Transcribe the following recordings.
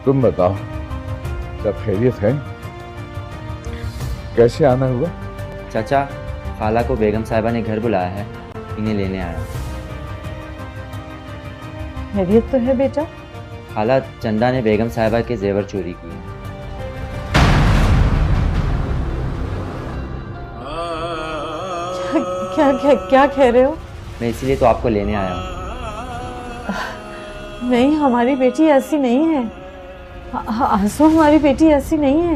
तुम बताओ, सब खैरियत है? कैसे आना हुआ? चाचा, खाला को बेगम साहिबा ने घर बुलाया है, इन्हें लेने आया। खैरियत तो है बेटा? खाला, चंदा ने बेगम साहिबा के जेवर चोरी किए। क्या क्या क्या कह रहे हो? मैं इसीलिए तो आपको लेने आया हूँ। नहीं, हमारी बेटी ऐसी नहीं है। आंसू, हमारी बेटी ऐसी नहीं है।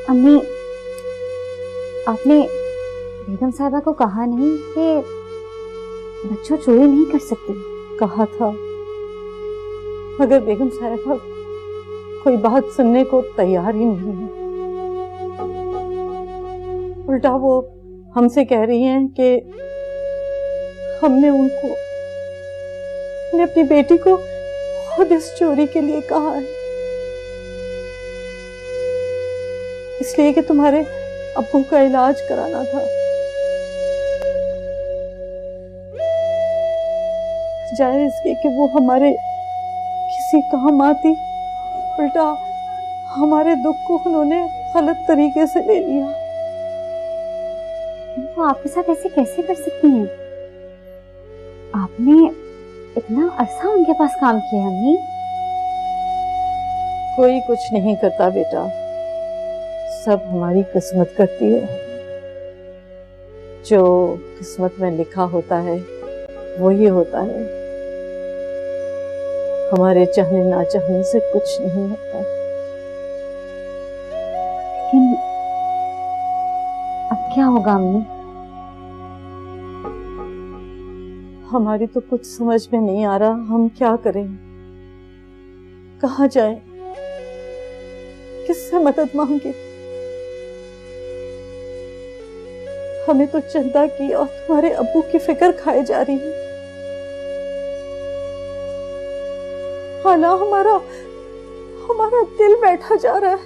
अम्मी, आपने बेगम साहिबा को कहा नहीं कि बच्चों चोरी नहीं कर सकती? कहा था, मगर बेगम साहिबा कोई बात सुनने को तैयार ही नहीं है। उल्टा वो हमसे कह रही हैं कि हमने अपनी बेटी को खुद इस चोरी के लिए कहा है, इसलिए कि तुम्हारे अब्बू का इलाज कराना था। जाए इसके कि वो हमारे किसी काम आती, उल्टा हमारे दुख को उन्होंने गलत तरीके से ले लिया। वो आपके साथ ऐसे कैसे कर सकती हैं? आपने इतना अरसा उनके पास काम किया अम्मी। कोई कुछ नहीं करता बेटा, सब हमारी किस्मत करती है। जो किस्मत में लिखा होता है वही होता है। हमारे चाहने ना चाहने से कुछ नहीं होता। लेकिन अब क्या होगा अम्मी? हमारी तो कुछ समझ में नहीं आ रहा, हम क्या करें, कहाँ जाएं, किससे मदद मांगे? हमें तो चंदा की और तुम्हारे अब्बू की फिक्र खाए जा रही है। हाला, हमारा दिल बैठा जा रहा है।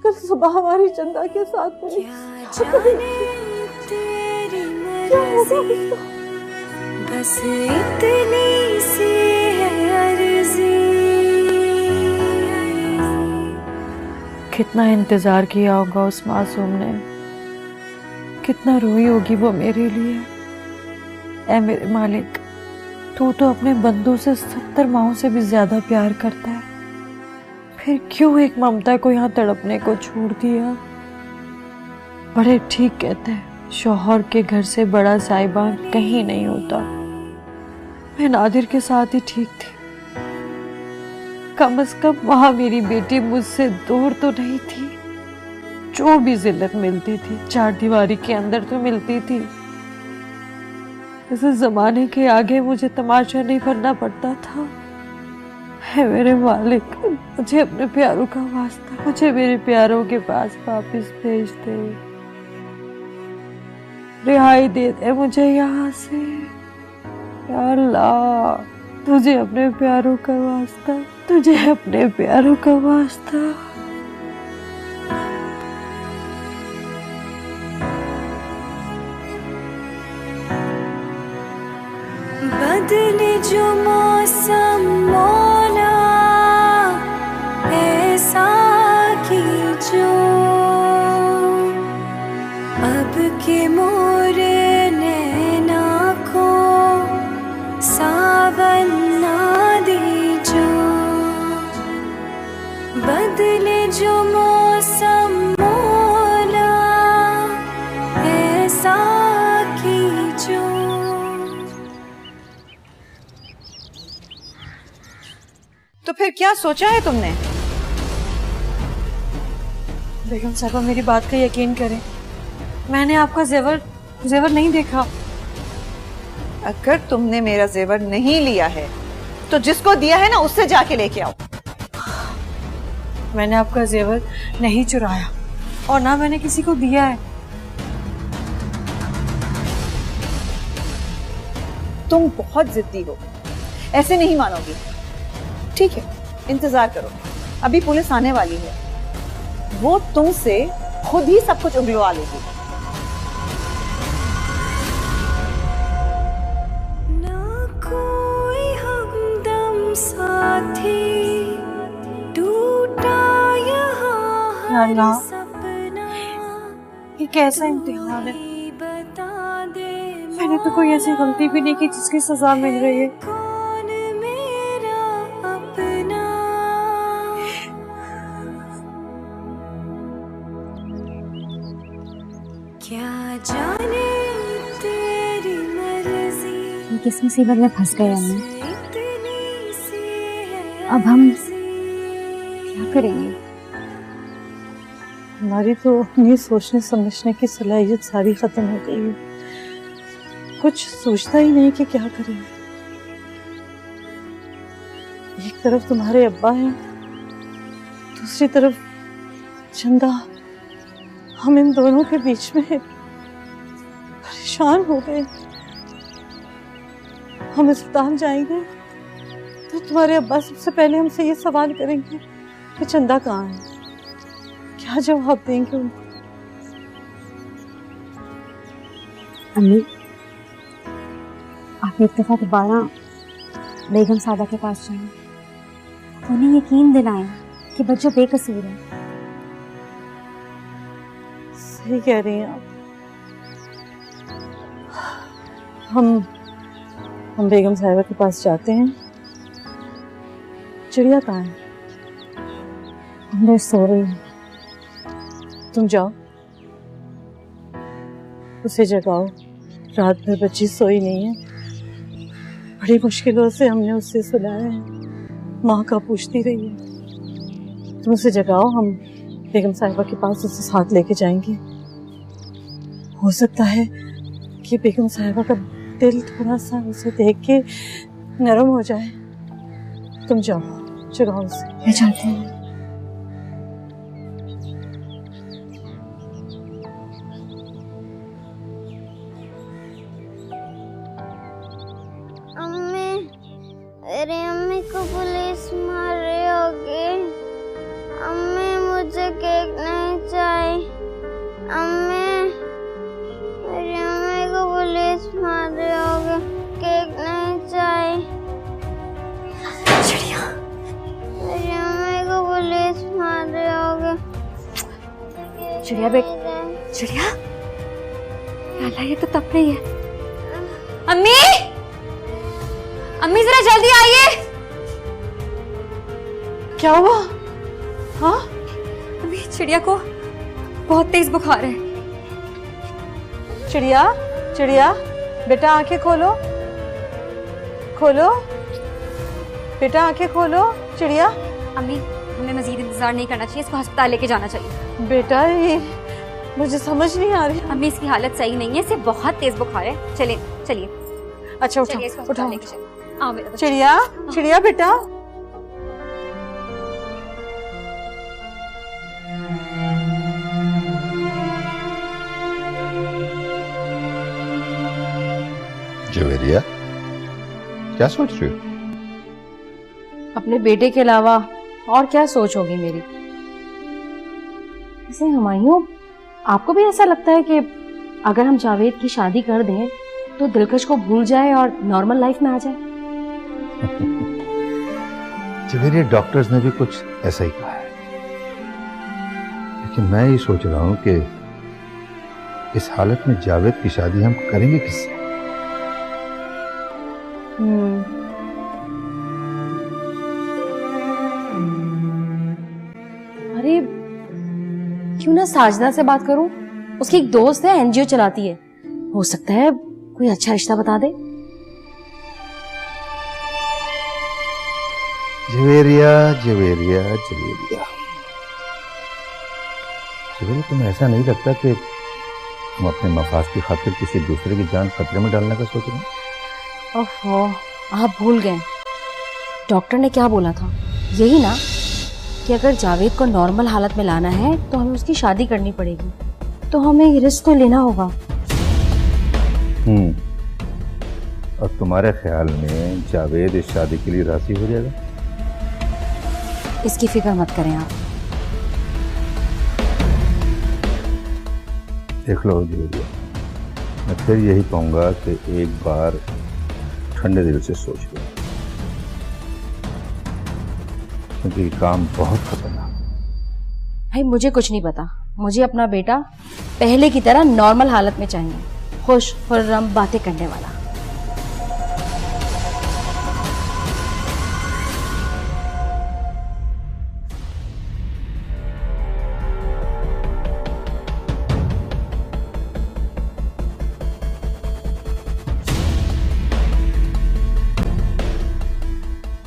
कल सुबह हमारी चंदा के साथ क्या होगा उसका? बस इतनी सी है अर्जी। कितना इंतजार किया होगा उस मासूम ने, कितना रोई होगी वो मेरे लिए। ऐ मेरे मालिक, तू तो अपने बंदों से 70 माओं से भी ज्यादा प्यार करता है, फिर क्यों एक ममता को यहाँ तड़पने को छोड़ दिया? बड़े ठीक कहते हैं, शौहर के घर से बड़ा साहिबान कहीं नहीं होता। मैं नादिर के साथ ही ठीक थी, कम से कम वहां मेरी बेटी मुझसे दूर तो नहीं थी। जो भी जिल्लत मिलती थी चार दीवारी के अंदर तो मिलती थी। इस जमाने के आगे मुझे तमाशा नहीं बनना पड़ता था। है मेरे मालिक, मुझे अपने प्यारों का वास्ता, मुझे मेरे प्यारों के पास वापस भेज दे, रिहाई दे दे मुझे यहाँ से। या अल्लाह, तुझे अपने प्यारों का वास्ता, तुझे अपने प्यारों का वास्ता। बदले जो मौसम मौला, ऐसा की जो अब के मोरे नैना को सावन ना दीजो। बदले जो मौसम मौला, ऐसा कीजो। तो फिर क्या सोचा है तुमने? बेगम साहबा, मेरी बात का यकीन करें, मैंने आपका जेवर नहीं देखा। अगर तुमने मेरा जेवर नहीं लिया है तो जिसको दिया है ना उससे जाके लेके आओ। मैंने आपका जेवर नहीं चुराया और ना मैंने किसी को दिया है। तुम बहुत जिद्दी हो, ऐसे नहीं मानोगी। ठीक है, इंतजार करो, अभी पुलिस आने वाली है, वो तुमसे खुद ही सब कुछ उगलवा लेगी। ना कोई हमदम साथी, टूटा यहाँ हर सपना, ये कैसा इम्तिहान है? बता दे मैंने तो कोई ऐसी गलती भी नहीं की जिसकी सजा मिल रही है। कौन मेरा अपना। क्या जाने तेरी मर्जी, ये किस मुसीबत में फंस गए हम? इतनी सी है अब हम अर्जी। क्या करेंगे? हमारी तो अपनी सोचने समझने की सलाहियत सारी खत्म हो गई है, कुछ सोचता ही नहीं कि क्या करें। एक तरफ तुम्हारे अब्बा हैं, दूसरी तरफ चंदा। हम इन दोनों के बीच में परेशान हो गए। हम अस्पताल जाएंगे तो तुम्हारे अब्बा सबसे पहले हमसे ये सवाल करेंगे कि चंदा कहाँ है। क्या जवाब देंगे उनको? अम्मी, आप एक दफा दोबारा बेगम सादा के पास जाएं, उन्हें यकीन दिलाएं कि बच्चों बेकसूर है। सही कह रही हैं आप। हम बेगम साहिबा के पास जाते हैं। चिड़िया कहाँ है? अंदर सो रही है। तुम जाओ, उसे जगाओ, रात भर बच्ची सोई नहीं है। बड़ी मुश्किलों से हमने उससे सुलाया है, माँ का पूछती रही है। तुम उसे जगाओ, हम बेगम साहिबा के पास उसे साथ लेके जाएंगे। हो सकता है कि बेगम साहिबा का दिल थोड़ा सा उसे देख के नरम हो जाए। तुम जाओ, जगाओ उसे। मैं चाहती हूँ। अम्मी, मेरी अम्मी को पुलिस मार रही होगी। अम्मी, मुझे केक नहीं चाहिए। अम्मी, मेरी अम्मी को पुलिस मार रही होगी, केक नहीं चाहिए। चिड़िया, मेरी अम्मी को पुलिस मार रही होगी। चिड़िया चिड़िया, अल्लाह, ये तो तप रही है। अम्मी, अम्मी जरा जल्दी आइए। क्या हुआ? हाँ, अम्मी, चिड़िया को बहुत तेज बुखार है। चिड़िया, चिड़िया, बेटा आंखें खोलो, खोलो, बेटा आंखें खोलो। चिड़िया, अम्मी, हमें मजीद इंतजार नहीं करना चाहिए, इसको अस्पताल लेके जाना चाहिए। बेटा ये मुझे समझ नहीं आ रही। अम्मी, इसकी हालत सही नहीं है, इसे बहुत तेज बुखार है। चलिए चलिए अच्छा, चलिए, इसको उठाओ, अस्पताल उठाओ। लेके चलिए। आओ मेरा बच्चा। चिड़िया, चिड़िया बेटा। जवेरिया, क्या सोच रही हो? अपने बेटे के अलावा और क्या सोच होगी मेरी। वैसे हुमायूं, आपको भी ऐसा लगता है कि अगर हम जावेद की शादी कर दें तो दिलकश को भूल जाए और नॉर्मल लाइफ में आ जाए? जवेरिया, डॉक्टर्स ने भी कुछ ऐसा ही कहा है, लेकिन मैं ये सोच रहा हूँ कि इस हालत में जावेद की शादी हम करेंगे किससे? अरे क्यों ना साजदा से बात करूं, उसकी एक दोस्त है, एनजीओ चलाती है, हो सकता है कोई अच्छा रिश्ता बता दे। जवेरिया, जवेरिया, जवेरिया, जवेरिया, तुम्हें ऐसा नहीं लगता कि हम अपने मफाद की खातिर किसी दूसरे की जान खतरे में डालने का सोच रहे हैं? ओहो, आप भूल गए, डॉक्टर ने क्या बोला था? यही ना कि अगर जावेद को नॉर्मल हालत में लाना है तो हमें उसकी शादी करनी पड़ेगी, तो हमें ये रिस्क तो लेना होगा। और तुम्हारे ख्याल में जावेद इस शादी के लिए राजी हो जाएगा? इसकी फिक्र मत करें आप। देख लो जुलिया, मैं फिर यही कहूंगा कि एक बार ठंडे दिल से सोच लो, क्योंकि ये काम बहुत खतरनाक। भाई मुझे कुछ नहीं पता, मुझे अपना बेटा पहले की तरह नॉर्मल हालत में चाहिए, खुश खुर्रम बातें करने वाला।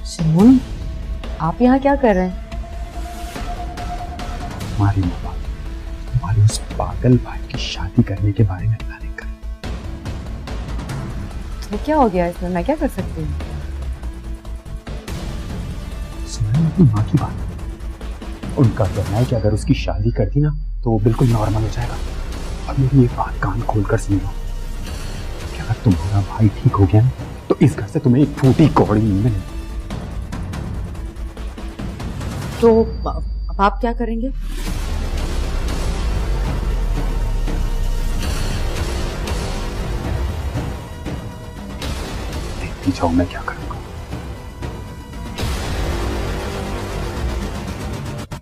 सिमोन, आप यहाँ क्या कर रहे हैं? हमारी माँ तुम्हारे उस पागल भाई की शादी करने के बारे में प्लानिंग कर। तो क्या हो गया इसमें, मैं क्या कर सकती हूँ? सुना अपनी माँ की बात, उनका कहना है कि अगर उसकी शादी कर दी ना तो वो बिल्कुल नॉर्मल हो जाएगा। और मेरी एक बात कान खोलकर सुन लो कि अगर तुम्हारा भाई ठीक हो गया ना तो इस घर से तुम्हें एक फूटी कौड़ी नहीं मिलेगी। तो अब आप क्या करेंगे? देखती जाओ मैं क्या करूंगा।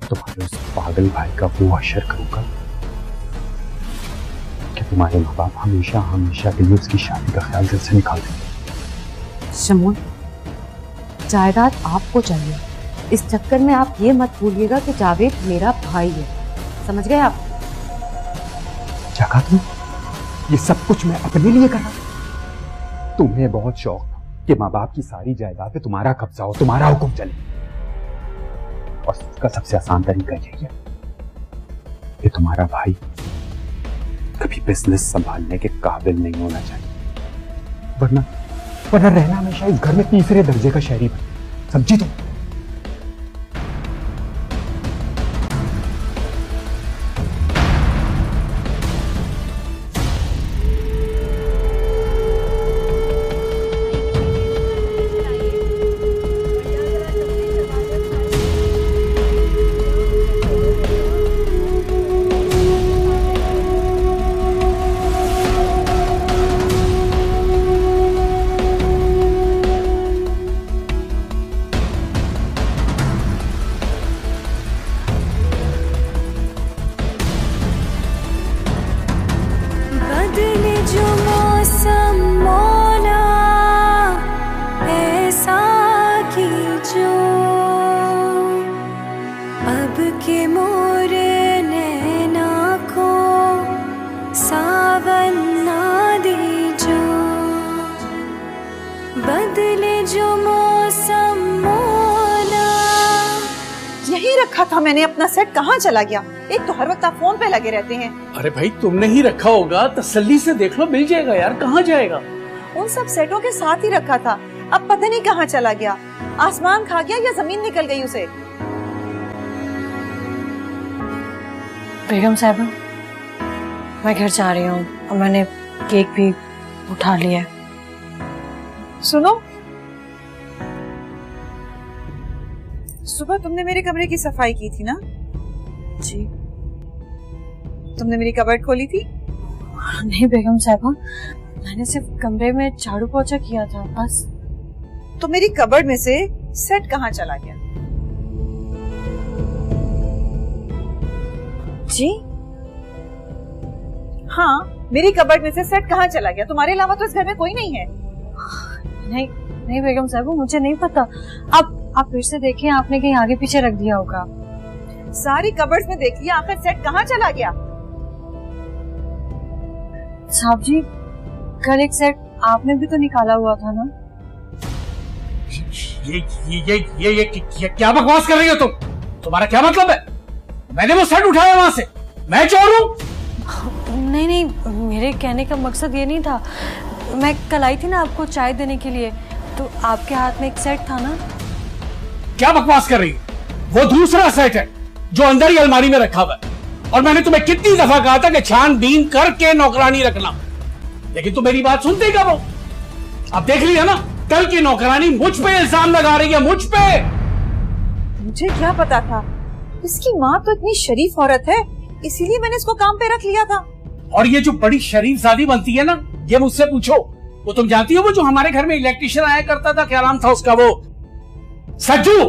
तुम्हारे उस पागल भाई का वो असर करूंगा कि तुम्हारे माँ बाप हमेशा हमेशा के लिए उसकी शादी का ख्याल दिल से निकाल देंगे। सिमोन, जायदाद आपको चाहिए, इस चक्कर में आप ये मत भूलिएगा कि जावेद मेरा भाई है, समझ गए आप? क्या कहा तुम? ये सब कुछ मैं अपने लिए कर रहा हूं? तुम्हें बहुत शौक था कि माँ बाप की सारी जायदाद पे तुम्हारा कब्जा हो, तुम्हारा हुक्म चले, और इसका सबसे आसान तरीका यही है कि तुम्हारा भाई कभी बिजनेस संभालने के काबिल नहीं होना चाहिए, वरना रहना हमेशा इस घर में तीसरे दर्जे का शहरी बने। समझी तुम? बदले जो मौसम मौला ऐसा की जो अब के मोरे नैना को सावन ना दीजो। बदले जो मौसम मौला। यही रखा था मैंने अपना सेट, कहाँ चला गया? एक तो हर वक्त आप फोन पे लगे रहते हैं। अरे भाई तुमने ही रखा होगा, तसल्ली से देख लो, मिल जाएगा यार, कहाँ जाएगा? उन सब सेटों के साथ ही रखा था, अब पता नहीं कहाँ चला गया। आसमान खा गया या जमीन निकल गई उसे? बेगम साहबा, मैं घर जा रही हूँ और मैंने केक भी उठा लिया है। सुनो, सुबह तुमने मेरे कमरे की सफाई की थी ना? जी। तुमने मेरी कबर्ड खोली थी? नहीं बेगम साहबा, मैंने सिर्फ कमरे में झाड़ू पोछा किया था बस। तो मेरी कबर्ड में से सेट कहाँ चला गया? जी हाँ, मेरी कबर्ड में से सेट कहाँ चला गया? तुम्हारे अलावा तो इस घर में कोई नहीं है। नहीं नहीं बेगम साहबा, मुझे नहीं पता। आप फिर से देखें, आपने कहीं आगे पीछे रख दिया होगा। सारी कबर्ड्स में देख लिया, आखिर सेट कहाँ चला गया? साहब जी, कल एक सेट आपने भी तो निकाला हुआ था ना? ये क्या बकवास कर रही हो तुम? तुम्हारा क्या मतलब है? मैंने वो सेट उठाया वहां से, मैं चोर हूँ? नहीं नहीं, मेरे कहने का मकसद ये नहीं था। मैं कल आई थी ना आपको चाय देने के लिए, तो आपके हाथ में एक सेट था ना? क्या बकवास कर रही है? वो दूसरा सेट है जो अंदर ही अलमारी में रखा हुआ है, और मैंने तुम्हें कितनी दफा कहा था कि छानबीन करके नौकरानी रखना, लेकिन तुम मेरी बात सुनते कब हो? अब देख लिया ना, कल की नौकरानी मुझ पे इल्जाम लगा रही है, मुझ पे। मुझे क्या पता था, इसकी माँ तो इतनी शरीफ औरत है, इसीलिए मैंने इसको काम पे रख लिया था। और ये जो बड़ी शरीफ ज़ादी बनती है ना, ये मुझसे पूछो। वो तुम जानती हो, वो जो हमारे घर में इलेक्ट्रिशियन आया करता था, क्या नाम था उसका, वो सज्जू,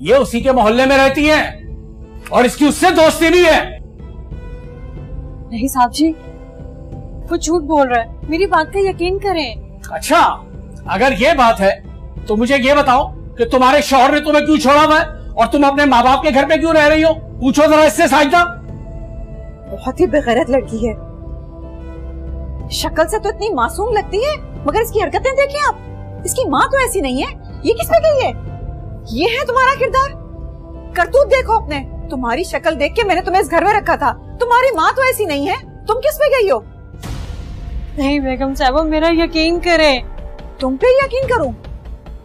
ये उसी के मोहल्ले में रहती है और इसकी उससे दोस्ती भी है। नहीं साहब जी, वो झूठ बोल रहा है, मेरी बात का यकीन करें। अच्छा, अगर ये बात है तो मुझे ये बताओ कि तुम्हारे शौहर ने तुम्हें क्यों छोड़ा हुआ है और तुम अपने माँ बाप के घर पे क्यों रह रही हो? पूछो जरा इससे साजिदा। बहुत ही बेगैरत लड़की है, शक्ल से तो इतनी मासूम लगती है, मगर इसकी हरकतें देखिए आप। इसकी माँ तो ऐसी नहीं है। ये किस पे गई है? ये है तुम्हारा किरदार? करतूत देखो अपने। तुम्हारी शक्ल देख के मैंने तुम्हें इस घर में रखा था, तुम्हारी माँ तो ऐसी नहीं है। तुम किस पे गई हो? नहीं बेगम साहबा, मेरा यकीन करें। तुम पे यकीन करूं?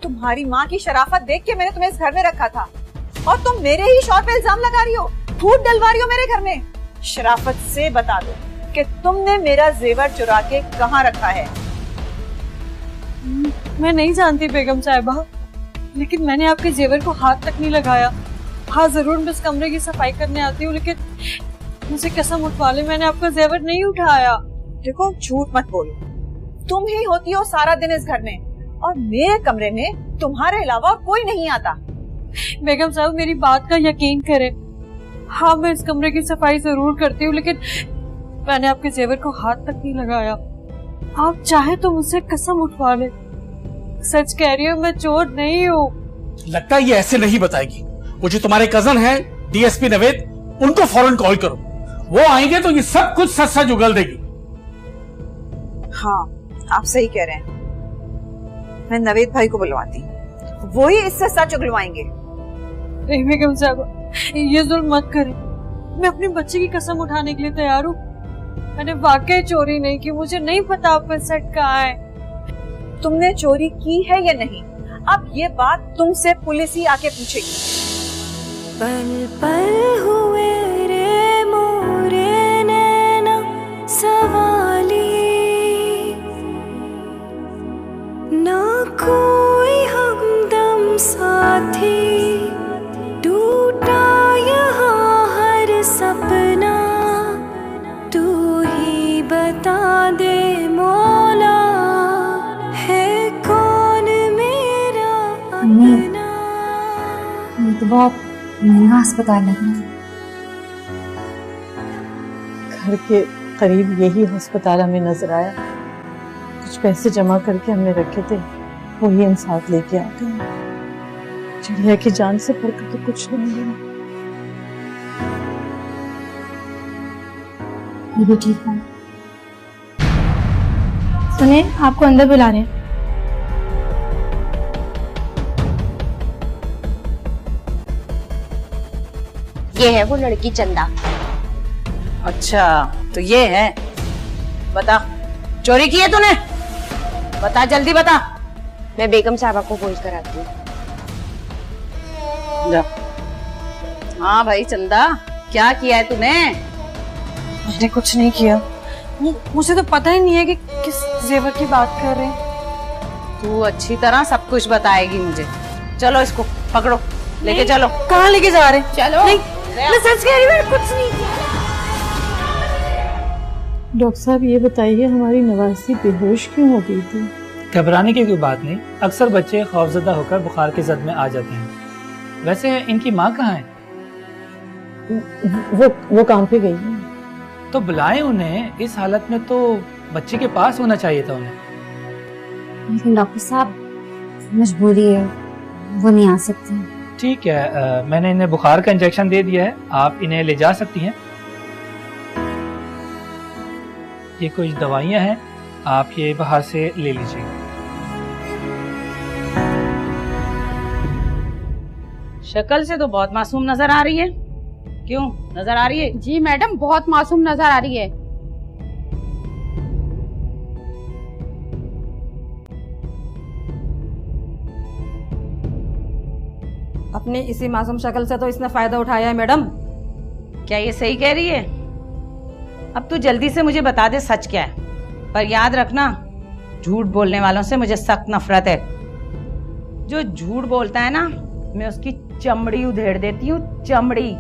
तुम्हारी माँ की शराफत देख के मैंने तुम्हें इस घर में रखा था और तुम मेरे ही शौहर पे इल्जाम लगा रही हो, फूट डलवा रही हो मेरे घर में। शराफत से बता दो कि तुमने मेरा जेवर चुरा के कहाँ रखा है? मैं नहीं जानती बेगम साहिबा, लेकिन मैंने आपके जेवर को हाथ तक नहीं लगाया। हाँ जरूर मैं इस कमरे की सफाई करने आती हूँ, लेकिन मुझे कसम उठवा ले, मैंने आपका जेवर नहीं उठाया। देखो झूठ मत बोलो, तुम ही होती हो सारा दिन इस घर में और मेरे कमरे में तुम्हारे अलावा कोई नहीं आता। बेगम साहब मेरी बात का यकीन करें, हाँ मैं इस कमरे की सफाई जरूर करती हूँ, लेकिन मैंने आपके जेवर को हाथ तक नहीं लगाया। आप चाहे तो मुझसे कसम उठवा ले, सच कह रही हूँ, मैं चोर नहीं हूँ। लगता है ये ऐसे नहीं बताएगी। वो जो तुम्हारे कजन हैं डीएसपी नवेद, उनको फौरन कॉल करो, वो आएंगे तो ये सब कुछ सच सच उगल देगी। हाँ आप सही कह रहे हैं, मैं नवेद भाई को बुलवाती, वो ही इससे सच उगलवाएंगे। नहीं बेगम साहब ये जुल्म मत करें, मैं अपने बच्चे की कसम उठाने के लिए तैयार हूँ। मैंने वाकई चोरी नहीं की, मुझे नहीं पता आपका सेट कहाँ है। तुमने चोरी की है या नहीं, अब ये बात तुमसे पुलिस ही आके पूछेगी। पल पल हुए रे मोरे नैना सवाली, ना कोई हमदम साथी, टूटा यहाँ हर सपना, तू ही बता दे मौला, है कौन मेरा अपना। ये तो बहुत महंगा अस्पताल लग रहा है। घर के करीब यही अस्पताल हमें नजर आया, कुछ पैसे जमा करके हमने रखे थे, वही हम साथ लेके आ गए। चिड़िया की जान से बढ़कर तो कुछ नहीं मिला। ये भी ठीक है। सुने, आपको अंदर बुला रहे हैं। ये है वो लड़की चंदा। अच्छा तो ये है, बता चोरी की है तूने? बता जल्दी बता। मैं बेगम साहबा को बोल कर आती हूँ। जा। हाँ भाई चंदा, क्या किया है तूने? मैंने कुछ नहीं किया, मुझे तो पता ही नहीं है कि किस जेवर की बात कर रहे हैं। तू अच्छी तरह सब कुछ बताएगी मुझे। चलो इसको पकड़ो, लेके चलो। कहाँ लेके जा रहे हैं? चलो। नहीं, मैं सच कह रही हूँ, मैंने कुछ नहीं किया। डॉक्टर साहब ये बताइए, हमारी नवासी बेहोश क्यों हो गई थी? घबराने की कोई बात नहीं, अक्सर बच्चे खौफजदा होकर बुखार के जद में आ जाते हैं। वैसे इनकी माँ कहाँ है? वो काम पे गई है। तो बुलाएं उन्हें, इस हालत में तो बच्चे के पास होना चाहिए था उन्हें। लेकिन डॉक्टर साहब मजबूरी है, वो नहीं आ सकते। ठीक है, मैंने इन्हें बुखार का इंजेक्शन दे दिया है, आप इन्हें ले जा सकती हैं। ये कुछ दवाइयाँ हैं, आप ये बाहर से ले लीजिए। शक्ल से तो बहुत मासूम नजर आ रही है। क्यों नजर आ रही है? जी मैडम, बहुत मासूम नजर आ रही है। अपनी इसी मासूम शक्ल से तो इसने फायदा उठाया है मैडम। क्या ये सही कह रही है? अब तू जल्दी से मुझे बता दे सच क्या है, पर याद रखना झूठ बोलने वालों से मुझे सख्त नफरत है। जो झूठ बोलता है ना, मैं उसकी चमड़ी उधेड़ देती हूँ, चमड़ी।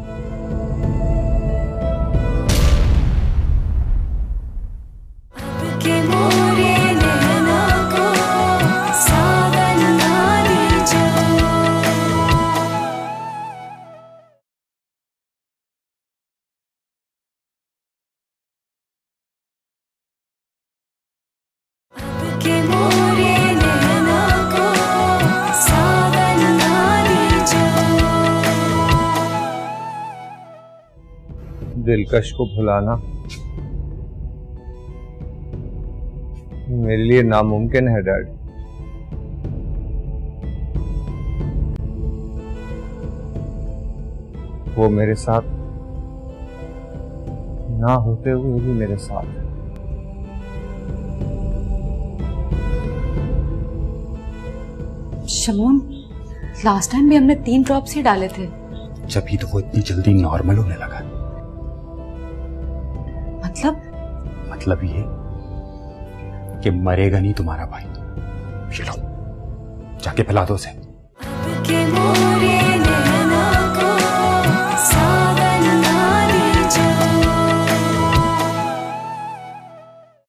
दिलकश को भुलाना मेरे लिए नामुमकिन है डैड। वो मेरे साथ ना होते हुए भी मेरे साथ है। शमून, लास्ट टाइम भी हमने 3 ड्रॉप्स ही डाले थे। जब ही तो वो इतनी जल्दी नॉर्मल होने लगा। मतलब ये कि मरेगा नहीं तुम्हारा भाई। चलो जाके पिला दो उसे।